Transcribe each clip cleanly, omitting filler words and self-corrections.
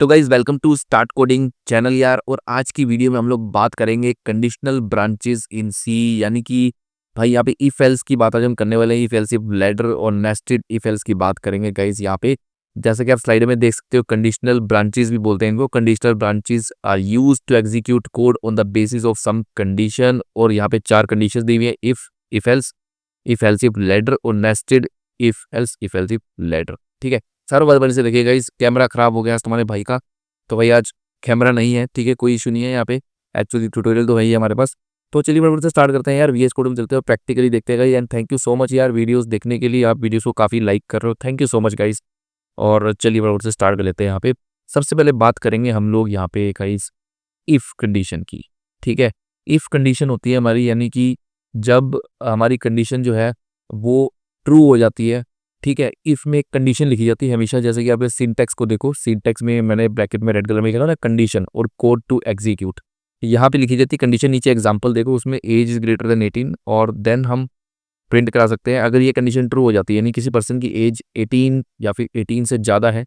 तो guys welcome to start coding channel यार। और आज की वीडियो में हम लोग बात करेंगे कंडीशनल ब्रांचेस इन सी, यानी कि भाई यहाँ पे इफ एल्स की बात आज हम करने वाले हैं। इफ एल्स, इफ लैडर और नेस्टेड इफ एल्स की बात करेंगे गाइज यहाँ पे। जैसे कि आप स्लाइड में देख सकते हो, कंडीशनल ब्रांचेस भी बोलते हैं इनको। Conditional branches are used to execute code on the basis of some condition. और यहाँ पे 4 कंडीशंस दी हुई है: इफ एल्स, इफ लैडर और nested if else if ladder. ठीक है, सारों बात बड़ी से देखिएगा। इस कैमरा खराब हो गया आज तुम्हारे भाई का, तो भाई आज कैमरा नहीं है। ठीक है, कोई इशू नहीं है यहाँ पे। एक्चुअली ट्यूटोरियल तो है ही हमारे पास। तो चलिए बड़े से स्टार्ट करते हैं यार। वीएस कोड में चलते हैं, प्रैक्टिकली देखते हैं। And thank you so much यार वीडियोस देखने के लिए। आप वीडियोस को काफ़ी लाइक कर रहे हो, thank you so much guys. और चलिए बड़े से स्टार्ट कर लेते हैं। यहाँ पे सबसे पहले बात करेंगे हम लोग यहाँ पे गाइस इफ़ कंडीशन की। ठीक है, इफ़ कंडीशन होती है हमारी, यानी कि जब हमारी कंडीशन जो है वो ट्रू हो जाती है। ठीक है, इफ में एक कंडीशन लिखी जाती है हमेशा। जैसे कि आप सिंटैक्स को देखो, सिंटैक्स में मैंने ब्रैकेट में रेड कलर में लिखा ना, कंडीशन और कोड टू एग्जीक्यूट। यहाँ पे लिखी जाती है कंडीशन। नीचे एग्जांपल देखो, उसमें एज इज ग्रेटर देन 18 और देन हम प्रिंट करा सकते हैं। अगर ये कंडीशन ट्रू हो जाती है, यानी किसी पर्सन की एज 18 या फिर 18 से ज़्यादा है,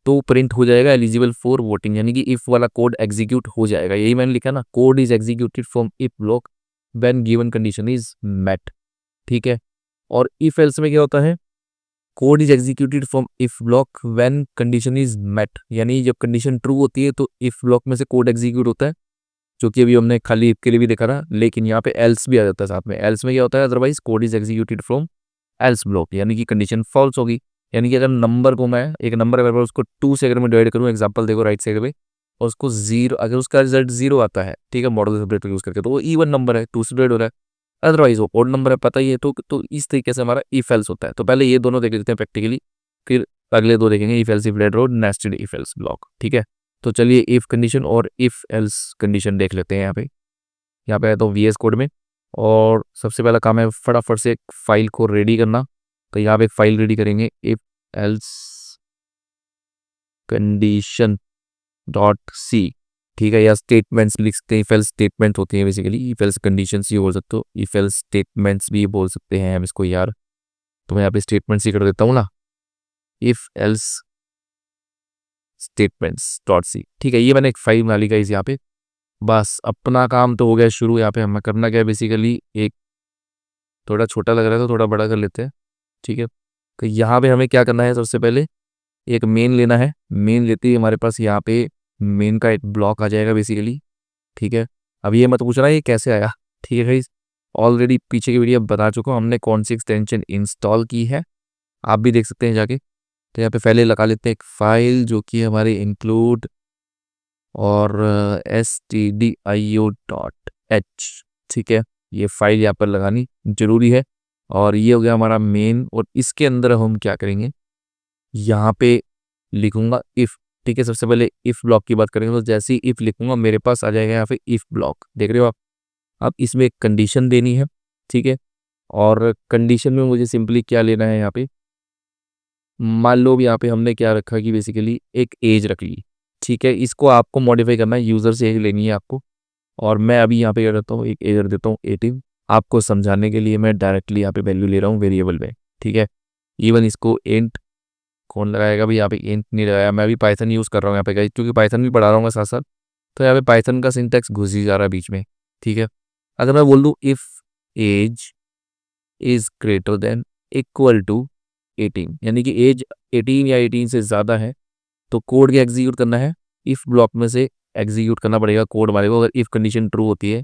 तो प्रिंट हो जाएगा एलिजिबल फॉर वोटिंग, यानी कि इफ वाला कोड एग्जीक्यूट हो जाएगा। यही मैंने लिखा ना, code is executed from if block when given condition is met. ठीक है, और इफ एल्स में क्या होता है, code is executed from if block when condition is met, यानी जब कंडीशन ट्रू होती है तो इफ ब्लॉक में से कोड एग्जीक्यूट होता है, जो कि अभी हमने खाली इफ के लिए भी देखा था। लेकिन यहाँ पे एल्स भी आ जाता है साथ में। एल्स में क्या होता है, otherwise code is executed from else block, यानी कि कंडीशन फॉल्स होगी। यानी कि अगर नंबर को मैं, एक नंबर अगर मैं उसको 2 से अगर मैं डिवाइड करूँ, एग्जाम्पल देखो राइट साइड पे, और उसको 0, अगर उसका रिजल्ट 0 आता है, ठीक है, मॉडल सेपरेटर यूज करके, तो वो इवन नंबर है, 2 से डिवाइड हो रहा है। अदरवाइज वो ओड नंबर है, पता ही है। तो इस तरीके से हमारा इफ एल्स होता है। तो पहले ये दोनों देख लेते हैं प्रैक्टिकली, फिर अगले 2 देखेंगे, इफ एल्स इफ लैडर और नेस्टेड इफ एल्स ब्लॉक। ठीक है, तो चलिए इफ कंडीशन और इफ एल्स कंडीशन देख लेते हैं। यहाँ पे है तो वीएस कोड में। और सबसे पहला काम है फटाफट से एक फाइल को रेडी करना। तो यहाँ पे एक फाइल रेडी करेंगे, if else condition dot C. ठीक है, या स्टेटमेंट्स लिख सकते हैं। इफ एल्स स्टेटमेंट होती है बेसिकली, इफ एल्स कंडीशंस ही बोल सकते हो, इफ एल्स स्टेटमेंट्स भी बोल सकते हैं हम इसको यार। तो मैं यहाँ पे स्टेटमेंट्स ही कर देता हूँ ना, if else statements dot C. ठीक है, ये मैंने एक फाइल बना ली गाइस यहाँ पे। बस अपना काम तो हो गया शुरू। यहाँ पे हमें करना क्या है बेसिकली, एक थोड़ा छोटा लग रहा है तो थोड़ा बड़ा कर लेते हैं। ठीक है, तो यहाँ पे हमें क्या करना है, सबसे पहले एक मेन लेना है। मेन लेते ही हमारे पास यहाँ पे मेन का एक ब्लॉक आ जाएगा बेसिकली। ठीक है, अब ये मत पूछना ये कैसे आया। ठीक है गाइस, ऑलरेडी पीछे की वीडियो बता चुका हूँ हमने कौन सी एक्सटेंशन इंस्टॉल की है, आप भी देख सकते हैं जाके। तो यहाँ पे पहले लगा लेते हैं एक फाइल जो कि हमारी इंक्लूड और stdio.h। ठीक है, ये फाइल यहाँ पर लगानी जरूरी है। और ये हो गया हमारा मेन। और इसके अंदर हम क्या करेंगे, यहाँ पे लिखूंगा इफ। ठीक है, सबसे पहले इफ ब्लॉक की बात करेंगे, तो जैसे ही इफ लिखूंगा मेरे पास आ जाएगा यहाँ पे इफ ब्लॉक, देख रहे हो आप। अब इसमें एक कंडीशन देनी है। ठीक है, और कंडीशन में मुझे सिंपली क्या लेना है, यहाँ पे मान लो यहाँ पे हमने क्या रखा कि बेसिकली एक एज रख ली। ठीक है, इसको आपको मॉडिफाई करना है, यूज़र से एज लेनी है आपको। और मैं अभी यहाँ पे क्या करता हूँ, एक एज रख देता हूँ 18। आपको समझाने के लिए मैं डायरेक्टली यहाँ पे वैल्यू ले रहा हूँ वेरिएबल में। ठीक है, इवन इसको इंट कौन लगाएगा भाई, यहाँ पे इंट नहीं लगाया। मैं अभी पाइथन यूज़ कर रहा हूँ यहाँ पे, क्योंकि पाइथन भी पढ़ा रहा हूँ साथ साथ। तो यहाँ पे पाइथन का सिंटैक्स घुस ही जा रहा है बीच में। ठीक है, अगर मैं बोल दूँ if age is greater than equal to 18, यानी कि एज 18 या 18 से ज़्यादा है, तो कोड क्या एग्जीक्यूट करना है, इफ़ ब्लॉक में से एग्जीक्यूट करना पड़ेगा कोड हमारे को। अगर इफ़ कंडीशन ट्रू होती है,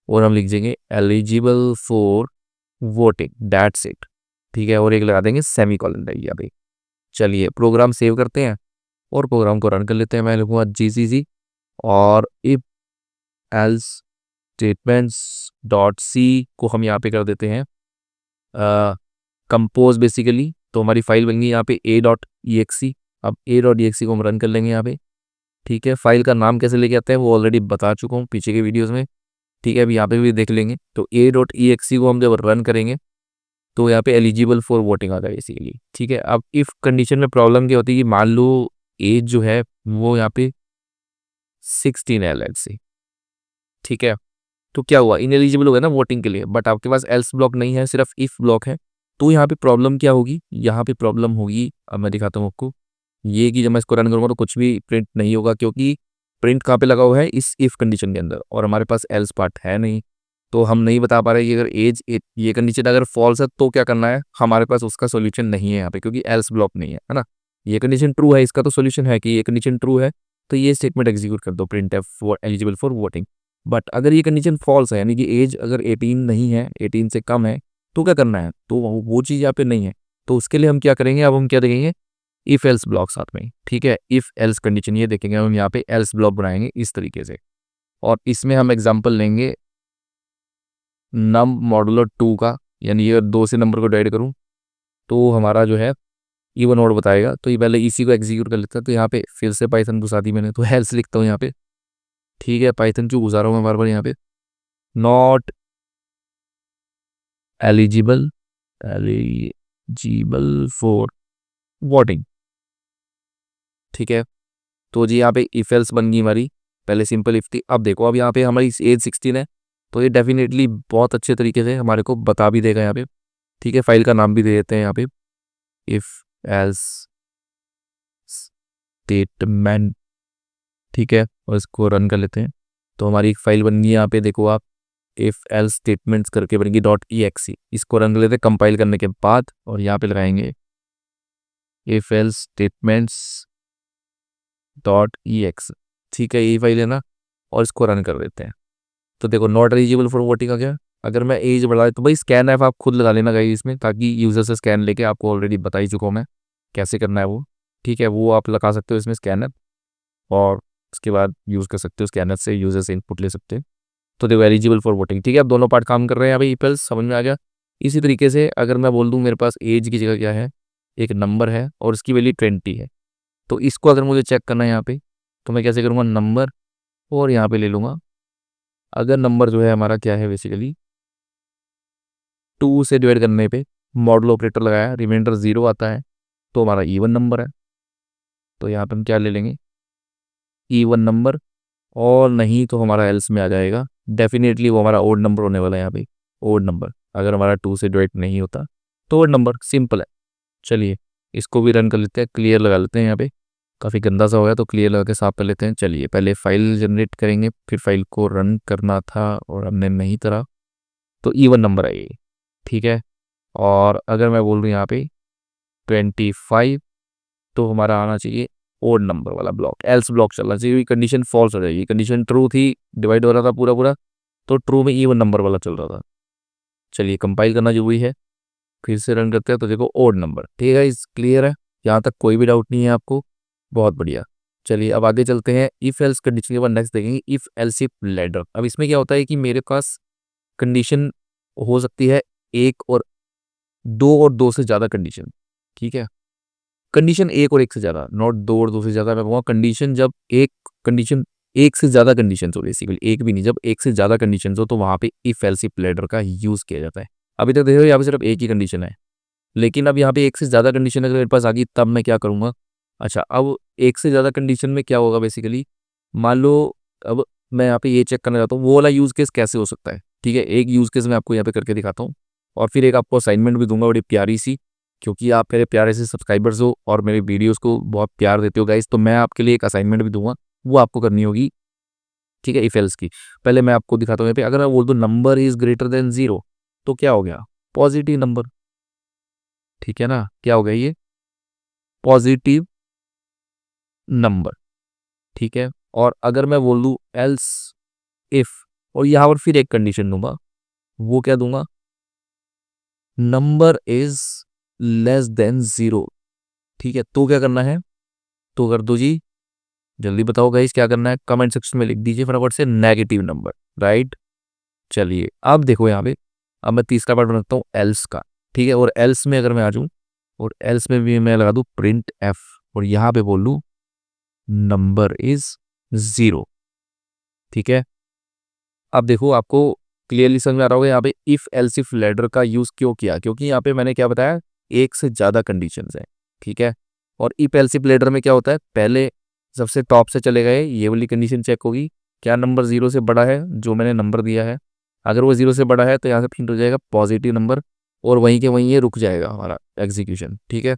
और हम लिख देंगे eligible for voting, that's it. ठीक है, और एक लगा देंगे सेमी कॉलन यहाँ पे। चलिए प्रोग्राम सेव करते हैं और प्रोग्राम को रन कर लेते हैं। मैं लिखूँगा जीसीसी और if else statements dot C को हम यहाँ पे कर देते हैं कंपोज बेसिकली। तो हमारी फाइल बन गई यहाँ पे a.exe। अब a.exe को हम रन कर लेंगे यहाँ पे। ठीक है, फाइल का नाम कैसे लेके आते हैं वो ऑलरेडी बता चुका हूँ पीछे के वीडियोस में। ठीक है, अभी यहाँ पे भी देख लेंगे। तो a.exe को हम जब रन करेंगे तो यहाँ पे एलिजिबल फॉर वोटिंग आ जाएगा बेसिकली। ठीक है, अब इफ कंडीशन में प्रॉब्लम क्या होती है कि मान लो एज जो है वो यहाँ पे 16 है लेट्स से। ठीक है, तो क्या हुआ, इनएलिजिबल हो गया ना वोटिंग के लिए। बट आपके पास एल्स ब्लॉक नहीं है, सिर्फ इफ ब्लॉक है। तो यहाँ पे प्रॉब्लम क्या होगी, यहाँ पे प्रॉब्लम होगी, अब मैं दिखाता हूँ आपको। ये कि जब मैं इसको रन करूँगा तो कुछ भी प्रिंट नहीं होगा, क्योंकि प्रिंट कहाँ पे लगा हुआ है, इस इफ कंडीशन के अंदर, और हमारे पास एल्स पार्ट है नहीं। तो हम नहीं बता पा रहे कि अगर एज ये कंडीशन अगर फॉल्स है तो क्या करना है, हमारे पास उसका सोल्यूशन नहीं है यहाँ पे, क्योंकि एल्स ब्लॉक नहीं है ना। ये कंडीशन ट्रू है, इसका तो सोल्यूशन है कि ये कंडीशन ट्रू है तो ये स्टेटमेंट एग्जीक्यूट कर दो, print F for eligible for voting. But अगर ये कंडीशन फॉल्स है, यानी कि एज अगर 18 नहीं है, 18 से कम है, तो क्या करना है, तो वो चीज़ यहाँ पे नहीं है। तो उसके लिए हम क्या करेंगे, अब हम क्या देखेंगे, इफ एल्स ब्लॉक साथ में, ठीक है। इफ एल्स कंडीशन ये देखेंगे हम यहाँ पे, एल्स ब्लॉक बनाएंगे इस तरीके से, और इसमें हम एग्जांपल लेंगे नम मॉडुलो 2 का, यानी अगर 2 से नंबर को डिवाइड करूँ तो हमारा जो है इवन ऑड बताएगा। तो ये पहले इसी को एग्जीक्यूट कर लेता है, तो यहाँ पे फिर से पाइथन घुसा दी मैंने, तो एल्स लिखता हूँ यहाँ पे, ठीक है। पाइथन क्यों घुसा रहा हूँ मैं बार बार यहाँ पे, not eligible eligible for voting, ठीक है। तो जी यहाँ पे इफ एल्स बन गई हमारी, पहले सिंपल इफ थी, अब देखो अब यहाँ पे हमारी एज 16 है, तो ये डेफिनेटली बहुत अच्छे तरीके से हमारे को बता भी देगा यहाँ पे, ठीक है। फाइल का नाम भी दे देते हैं यहाँ पे, इफ एल्स स्टेटमेंट, ठीक है, और इसको रन कर लेते हैं। तो हमारी एक फाइल बन गई यहाँ पे, देखो आप, इफ एल्स स्टेटमेंट्स करके बनेगी .exe। इसको रन कर लेते हैं कंपाइल करने के बाद, और यहाँ पे लगाएंगे इफ एल्स स्टेटमेंट्स .exe, ठीक है, ये फाइल है ना, और इसको रन कर देते हैं। तो देखो नॉट एलिजिबल फॉर वोटिंग आ गया। अगर मैं एज बढ़ा तो भाई स्कैन ऐप आप खुद लगा लेना गाइस इसमें, ताकि यूज़र से स्कैन लेके, आपको ऑलरेडी बता ही चुका हूँ मैं कैसे करना है वो, ठीक है। वो आप लगा सकते हो इसमें स्कैन ऐप, और उसके बाद यूज़ कर सकते हो स्कैनर से, यूज़र से इनपुट ले सकते हो। तो देखो एलिजिबल फॉर वोटिंग, ठीक है। अब दोनों पार्ट काम कर रहे हैं अभी, ईपल्स समझ में आ गया। इसी तरीके से अगर मैं बोल दूँ मेरे पास एज की जगह क्या है, एक नंबर है और उसकी वैल्यू 20 है, तो इसको अगर मुझे चेक करना है यहाँ पे, तो मैं कैसे करूँगा, नंबर, और यहाँ पे ले लूँगा, अगर नंबर जो है हमारा क्या है बेसिकली 2 से डिवाइड करने पे मॉडल ऑपरेटर लगाया, रिमाइंडर 0 आता है, तो हमारा इवन नंबर है। तो यहाँ पे हम क्या ले लेंगे, इवन नंबर, और नहीं तो हमारा एल्स में आ जाएगा, डेफिनेटली वो हमारा ओड नंबर होने वाला है यहाँ पे, ओड नंबर। अगर हमारा 2 से डिवाइड नहीं होता तो ओड नंबर, सिंपल है। चलिए इसको भी रन कर लेते हैं, क्लियर लगा लेते हैं यहाँ पे, काफ़ी गंदा सा हो गया तो क्लियर लगा के साफ कर लेते हैं। चलिए पहले फाइल जनरेट करेंगे, फिर फाइल को रन करना था और हमने नहीं करा, तो इवन नंबर है ये, ठीक है। और अगर मैं बोल रहा हूँ यहाँ पे 25, तो हमारा आना चाहिए ओड नंबर वाला ब्लॉक, एल्स ब्लॉक चलना चाहिए, कंडीशन फॉल्स हो जाएगी। कंडीशन ट्रू थी, डिवाइड हो रहा था पूरा पूरा, तो ट्रू में इवन नंबर वाला चल रहा था। चलिए कंपाइल करना जरूरी है, फिर से रन करते हैं, तो देखो ओड नंबर, ठीक है। इस क्लियर है, यहाँ तक कोई भी डाउट नहीं है आपको, बहुत बढ़िया। चलिए अब आगे चलते हैं, इफ एल्स कंडीशन के बाद नेक्स्ट देखेंगे इफ एल्स इफ लैडर। अब इसमें क्या होता है कि मेरे पास कंडीशन हो सकती है एक और दो से ज़्यादा कंडीशन, ठीक है। कंडीशन एक और एक से ज़्यादा, नॉट 2 और 2 से ज़्यादा, मैं कहूँगा कंडीशन जब कंडीशन एक से ज़्यादा कंडीशन हो, बेसिकली एक भी नहीं, जब एक से ज़्यादा कंडीशन हो तो वहाँ पे इफ एल्स इफ लैडर का यूज़ किया जाता है। अभी तक देखो यहाँ पे सिर्फ एक ही कंडीशन है, लेकिन अब यहाँ पे एक से ज़्यादा कंडीशन अगर मेरे पास आ गई तब मैं क्या करूँगा। अच्छा, अब एक से ज़्यादा कंडीशन में क्या होगा बेसिकली, मान लो अब मैं यहाँ पे ये चेक करना चाहता हूँ वो वाला यूज़ केस कैसे हो सकता है, ठीक है। एक यूज़ केस मैं आपको यहाँ पे करके दिखाता हूँ, और फिर एक आपको असाइनमेंट भी दूंगा बड़ी प्यारी सी, क्योंकि आप मेरे प्यारे से सब्सक्राइबर्स हो और मेरे वीडियोज़ को बहुत प्यार देते हो गाइस, तो मैं आपके लिए एक असाइनमेंट भी दूंगा, वो आपको करनी होगी, ठीक है, इफ एल्स की। पहले मैं आपको दिखाता हूँ यहाँ पे, अगर मैं बोल दूँ नंबर इज ग्रेटर देन 0, तो क्या हो गया, पॉजिटिव नंबर, ठीक है ना, क्या हो गया ये, पॉजिटिव नंबर, ठीक है। और अगर मैं बोल दूं एल्स इफ, और यहाँ पर फिर एक कंडीशन दूंगा, वो क्या दूंगा, नंबर इज लेस देन 0, ठीक है। तो क्या करना है, तो कर दो जी, जल्दी बताओ गाइस क्या करना है, कमेंट सेक्शन में लिख दीजिए फटाफट से नेगेटिव नंबर, राइट। चलिए अब देखो यहाँ पे, अब मैं तीसरा पार्ट बनाता हूँ एल्स का, ठीक है। और एल्स में अगर मैं आ जाऊँ, और एल्स में भी मैं लगा दूँ प्रिंट एफ, और यहाँ पे बोल लूँ नंबर इज 0, ठीक है। अब देखो आपको क्लियरली समझ में आ रहा होगा यहाँ पे इफ एल्स इफ लैडर का यूज क्यों किया, क्योंकि यहाँ पे मैंने क्या बताया, एक से ज्यादा कंडीशंस हैं, ठीक है। और इफ एल्स इफ लैडर में क्या होता है, पहले सबसे टॉप से चले गए, ये वाली कंडीशन चेक होगी, क्या नंबर 0 से बड़ा है जो मैंने नंबर दिया है, अगर वो 0 से बड़ा है तो यहाँ से प्रिंट हो जाएगा पॉजिटिव नंबर, और वहीं के वहीं ये रुक जाएगा हमारा एग्जीक्यूशन, ठीक है।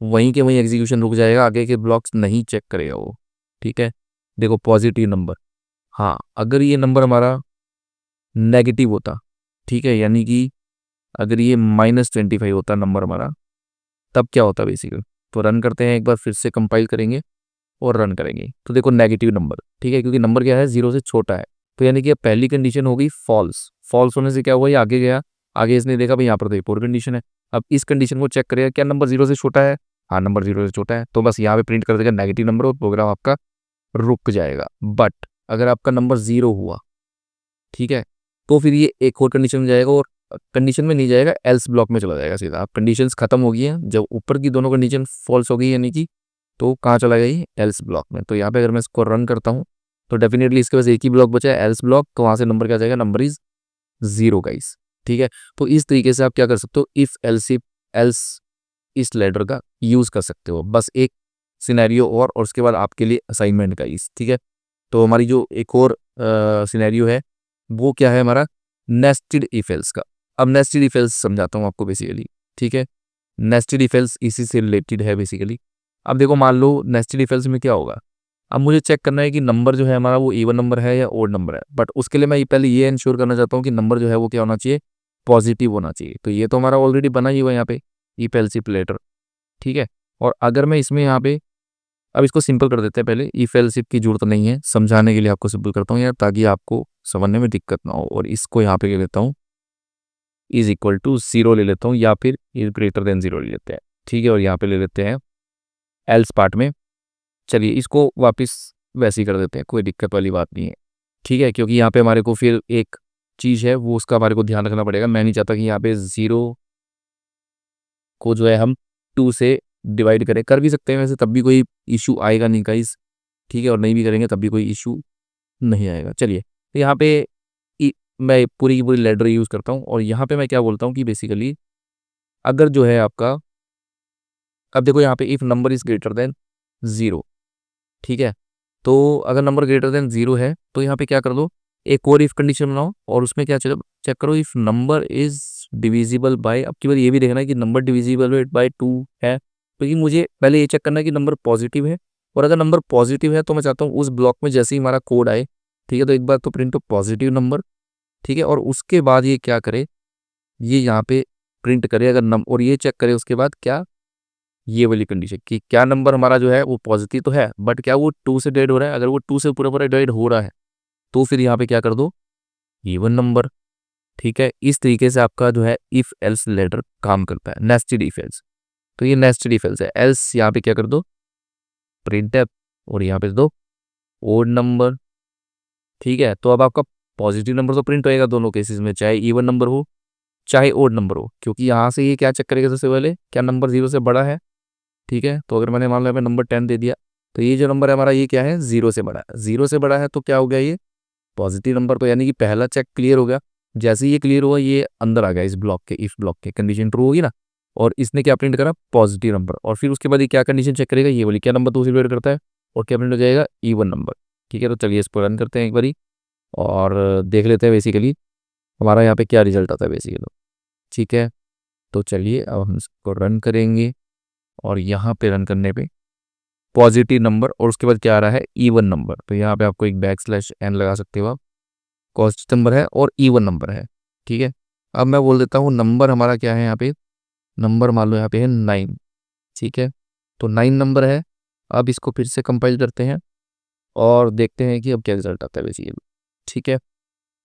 वहीं के वहीं एग्जीक्यूशन रुक जाएगा, आगे के ब्लॉक्स नहीं चेक करेगा वो। ठीक है, देखो पॉजिटिव नंबर, हाँ अगर ये नंबर हमारा नेगेटिव होता, ठीक है, यानी कि अगर ये -25 होता नंबर हमारा, तब क्या होता बेसिकली। तो रन करते हैं एक बार, फिर से कंपाइल करेंगे और रन करेंगे। तो देखो नेगेटिव नंबर, ठीक है, क्योंकि नंबर क्या है, 0 से छोटा है। तो यानी कि अब पहली कंडीशन हो गई फॉल्स। फॉल्स होने से क्या हुआ, ये आगे गया, आगे इसने देखा भाई यहाँ पर तो एक और कंडीशन है। अब इस कंडीशन को चेक करेगा, क्या नंबर 0 से छोटा है, हाँ नंबर 0 से छोटा है, तो बस यहाँ पे प्रिंट कर देगा नेगेटिव नंबर और प्रोग्राम आपका रुक जाएगा। बट अगर आपका नंबर 0 हुआ, ठीक है, तो फिर ये एक और कंडीशन में जाएगा, और कंडीशन में नहीं जाएगा, एल्स ब्लॉक में चला जाएगा सीधा। अब कंडीशंस खत्म हो गई हैं, जब ऊपर की दोनों कंडीशन फॉल्स हो गई यानी कि, तो कहाँ चला गया ये, एल्स ब्लॉक में। तो यहाँ पे अगर मैं इसको रन करता हूँ तो डेफिनेटली इसके पास एक ही ब्लॉक बचा है, एल्स ब्लॉक, तो वहाँ से नंबर क्या जाएगा, नंबर इज 0 गाइस। ठीक है, तो इस तरीके से आप क्या कर सकते हो, इफ एल्स इस लेटर का यूज कर सकते हो। बस एक सिनेरियो और उसके बाद आपके लिए असाइनमेंट गाइस। ठीक है, तो हमारी जो एक और सिनेरियो है वो क्या है हमारा, नेस्टेड इफ एल्स का। अब नेस्टेड इफ एल्स समझाता हूँ आपको बेसिकली। ठीक है, नेस्टेड इफ एल्स इसी से रिलेटेड है बेसिकली। अब देखो मान लो नेस्टेड इफ एल्स में क्या होगा, अब मुझे चेक करना है कि नंबर जो है हमारा वो इवन नंबर है या ओड नंबर है। बट उसके लिए मैं पहले ये इंश्योर करना चाहता हूँ कि नंबर जो है वो क्या होना चाहिए, पॉजिटिव होना चाहिए। तो ये तो हमारा ऑलरेडी बना ही हुआ है यहाँ पे, इफ एल्स इफ लेटर। ठीक है, और अगर मैं इसमें यहाँ पे, अब इसको सिंपल कर देते हैं पहले, इफ एल्स इफ की जरूरत नहीं है, समझाने के लिए आपको सिंपल करता हूँ यार, ताकि आपको समझने में दिक्कत ना हो। और इसको यहाँ पे ले लेता हूँ, इज इक्वल टू 0 ले लेता हूँ, या फिर इज ग्रेटर देन 0 ले लेते हैं। ठीक है, और यहाँ पे ले लेते हैं एल्स पार्ट में। चलिए इसको वापस वैसे ही कर देते हैं, कोई दिक्कत वाली बात नहीं है। ठीक है, क्योंकि यहाँ पे हमारे को फिर एक चीज़ है वो उसका हमारे को ध्यान रखना पड़ेगा। मैं नहीं चाहता कि यहाँ पे 0 को जो है हम 2 से डिवाइड करें। कर भी सकते हैं वैसे, तब भी कोई इशू आएगा नहीं गाइस। ठीक है, और नहीं भी करेंगे तब भी कोई इशू नहीं आएगा। चलिए, तो यहाँ पे मैं पूरी की पूरी लेटर यूज़ करता हूँ, और यहाँ पे मैं क्या बोलता हूँ कि बेसिकली अगर जो है आपका, अब देखो यहाँ पे if number is greater than 0, ठीक है, तो अगर नंबर ग्रेटर देन 0 है तो यहाँ पे क्या कर दो, एक और इफ कंडीशन बनाओ, और उसमें क्या चलो चेक करो, if number is divisible by, अब की बार ये भी देखना है कि नंबर डिविजिबल बाय 2 है, क्योंकि मुझे पहले ये चेक करना है कि नंबर पॉजिटिव है। और अगर नंबर पॉजिटिव है तो मैं चाहता हूँ उस ब्लॉक में जैसे ही हमारा कोड आए, ठीक है, तो एक बार तो प्रिंट हो पॉजिटिव नंबर। ठीक है, और उसके बाद ये क्या करे, ये यहाँ पे प्रिंट करे अगर और ये चेक करे उसके बाद क्या, ये वाली कंडीशन कि क्या नंबर हमारा जो है वो पॉजिटिव तो है, बट क्या वो 2 से डिवाइड हो रहा है। अगर वो 2 से पूरा पूरा डिवाइड हो रहा है तो फिर यहाँ पे क्या कर दो, इवन नंबर। ठीक है, इस तरीके से आपका जो है इफ एल्स लेटर काम करता है, नेस्टेड इफ एल्स। तो ये नेस्टेड इफ एल्स है। एल्स यहाँ पे क्या कर दो, प्रिंट एफ, और यहाँ पे दो ओड नंबर। ठीक है, तो अब आपका पॉजिटिव नंबर तो प्रिंट होएगा दोनों केसेस में, चाहे इवन नंबर हो चाहे ओड नंबर हो, क्योंकि यहाँ से ये क्या चेक करेगा सबसे पहले, क्या नंबर 0 से बड़ा है। ठीक है, तो अगर मैंने मान लो यहाँ पे नंबर 10 दे दिया, तो ये जो नंबर है हमारा ये क्या है, 0 से बड़ा है। 0 से बड़ा है तो क्या हो गया, ये पॉजिटिव नंबर। तो यानी कि पहला चेक क्लियर हो गया। जैसे ही ये क्लियर हुआ ये अंदर आ गया इस ब्लॉक के, इफ ब्लॉक के, कंडीशन ट्रू होगी ना, और इसने क्या प्रिंट करा, पॉजिटिव नंबर। और फिर उसके बाद ये क्या कंडीशन चेक करेगा, ये वाली, क्या नंबर 2 से डिवाइड करता है, और क्या प्रिंट हो जाएगा, इवन नंबर। ठीक है, तो चलिए इसको रन करते हैं एक बारी और देख लेते हैं बेसिकली हमारा यहाँ पे क्या रिजल्ट आता है बेसिकली। ठीक है, तो चलिए अब हम इसको रन करेंगे, और यहाँ पे रन करने पे पॉजिटिव नंबर और उसके बाद क्या आ रहा है, इवन नंबर। तो यहाँ पे आपको एक \n लगा सकते हो आप, पॉजिटिव नंबर है और इवन नंबर है। ठीक है, अब मैं बोल देता हूँ नंबर हमारा क्या है, यहाँ पे नंबर मान लो यहाँ पे है 9। ठीक है, तो 9 नंबर है। अब इसको फिर से कंपाइल करते हैं और देखते हैं कि अब क्या रिजल्ट आता है बेसिकली। ठीक है,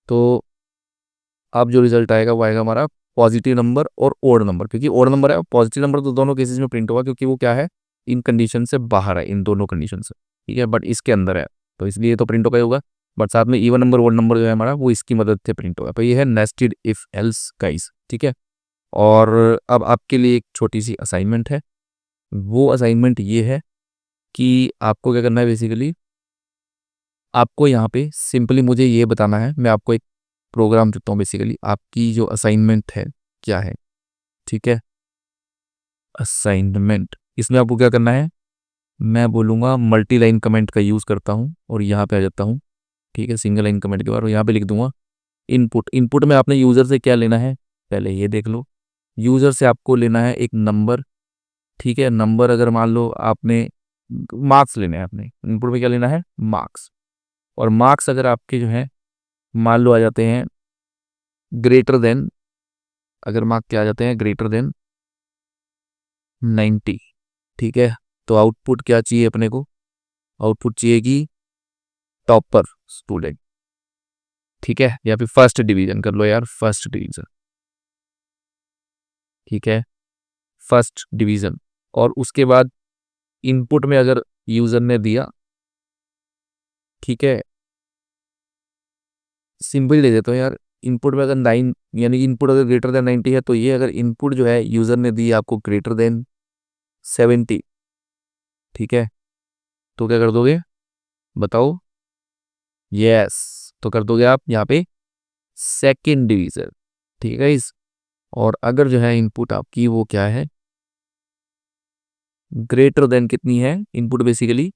तो अब जो रिजल्ट आएगा वो आएगा हमारा पॉजिटिव नंबर और ओड नंबर, क्योंकि ओड नंबर है, पॉजिटिव नंबर तो दोनों केसेस में प्रिंट होगा, क्योंकि वो क्या है, इन कंडीशन से बाहर है, इन दोनों कंडीशन से। ठीक है, बट इसके अंदर है तो इसलिए तो प्रिंट होगा ही होगा। बट साथ में इवन नंबर ओड नंबर जो है हमारा वो इसकी मदद से प्रिंट होगा। तो ये है नेस्टेड इफ एल्स गाइस। ठीक है, और अब आपके लिए एक छोटी सी असाइनमेंट है। वो असाइनमेंट ये है कि आपको क्या करना है बेसिकली, आपको यहाँ पे सिंपली मुझे ये बताना है, मैं आपको एक प्रोग्राम देता हूँ बेसिकली, आपकी जो असाइनमेंट है क्या है। ठीक है, असाइनमेंट, इसमें आपको क्या करना है, मैं बोलूँगा मल्टी लाइन कमेंट का यूज़ करता हूँ और यहाँ पे आ जाता हूँ। ठीक है, सिंगल लाइन कमेंट के बाद यहाँ पे लिख दूंगा इनपुट। इनपुट में आपने यूज़र से क्या लेना है, पहले ये देख लो। यूज़र से आपको लेना है एक नंबर, ठीक है। नंबर अगर मान लो आपने मार्क्स लेने हैं, आपने इनपुट में क्या लेना है, मार्क्स। और मार्क्स अगर आपके जो है मान लो आ जाते हैं ग्रेटर देन, अगर मार्क क्या आ जाते हैं ग्रेटर देन 90, ठीक है। तो आउटपुट क्या चाहिए अपने को, आउटपुट चाहिए कि टॉपर स्टूडेंट, ठीक है। या फिर फर्स्ट डिवीजन कर लो यार, फर्स्ट डिवीजन, ठीक है, फर्स्ट डिवीजन। और उसके बाद इनपुट में अगर यूजर ने दिया, ठीक है, सिंपल दे देता हूँ यार। इनपुट में अगर 9 यानी इनपुट अगर ग्रेटर देन 90 है, तो ये अगर इनपुट जो है यूजर ने दी आपको ग्रेटर देन 70, ठीक है, तो क्या कर दोगे बताओ, यस, तो कर दोगे आप यहाँ पे सेकंड डिवीजन, ठीक है इस। और अगर जो है इनपुट आपकी वो क्या है, ग्रेटर देन कितनी है इनपुट बेसिकली,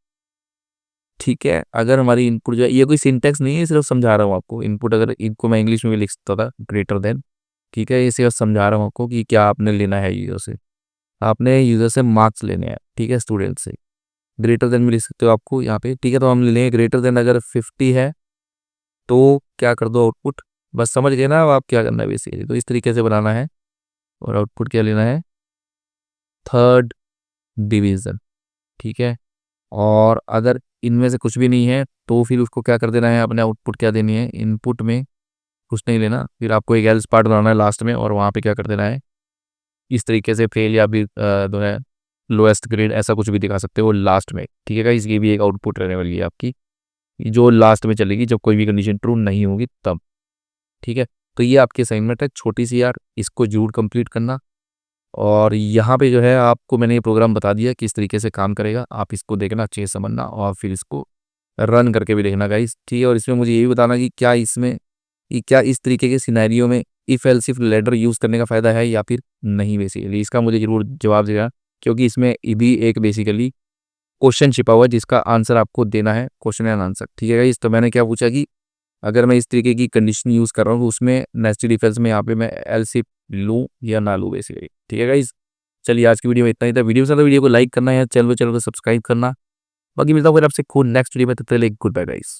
ठीक है। अगर हमारी इनपुट जो है, ये कोई सिंटेक्स नहीं है, सिर्फ समझा रहा हूँ आपको। इनपुट अगर इनको मैं इंग्लिश में भी लिख सकता था ग्रेटर देन, ठीक है, ये सिर्फ समझा रहा हूँ आपको कि क्या आपने लेना है यूजर से। आपने यूजर से मार्क्स लेने हैं, ठीक है, स्टूडेंट से। ग्रेटर देन भी लिख सकते हो आपको यहाँ पे, ठीक है। तो हम ले लेंगे ग्रेटर देन अगर 50 है, तो क्या कर दो आउटपुट, बस समझ गए ना अब आप क्या करना है बेसिकली। तो इस तरीके से बनाना है और आउटपुट क्या लेना है, थर्ड डिवीजन, ठीक है। और अगर इनमें से कुछ भी नहीं है, तो फिर उसको क्या कर देना है, अपने आउटपुट क्या देनी है, इनपुट में कुछ नहीं लेना, फिर आपको एक एल्स पार्ट बनाना है लास्ट में, और वहाँ पे क्या कर देना है, इस तरीके से फेल या भी जो है लोएस्ट ग्रेड ऐसा कुछ भी दिखा सकते हो लास्ट में, ठीक है गाइस। ये भी एक आउटपुट रहने वाली है आपकी, जो लास्ट में चलेगी जब कोई भी कंडीशन ट्रू नहीं होगी तब, ठीक है। तो ये आपकी असाइनमेंट है छोटी सी यार, इसको जरूर कंप्लीट करना। और यहाँ पे जो है आपको मैंने ये प्रोग्राम बता दिया किस तरीके से काम करेगा, आप इसको देखना, अच्छे से समझना, और फिर इसको रन करके भी देखना गाइस, ठीक है। और इसमें मुझे ये भी बताना कि क्या इसमें, कि क्या इस तरीके के सिनेरियो में if else if ladder use करने का फ़ायदा है या फिर नहीं, बेसिकली इसका मुझे ज़रूर जवाब देगा, क्योंकि इसमें भी एक बेसिकली क्वेश्चन छिपा हुआ है जिसका आंसर आपको देना है, क्वेश्चन एंड आंसर, ठीक है गाइस। तो मैंने क्या पूछा कि अगर मैं इस तरीके की कंडीशन यूज़ कर रहा हूँ, तो उसमें नेस्टेड इफ एल्स में यहाँ पे मैं एल्स इफ लूँ या ना लूँ बेसिकली, ठीक है गाइस। चलिए आज की वीडियो में इतना ही था। वीडियो पसंद है, वीडियो को लाइक करना है, चैनल को सब्सक्राइब करना। बाकी मिलता हूँ फिर आपसे खून नेक्स्ट वीडियो में, तब तक के लिए गुड बाय गाइस।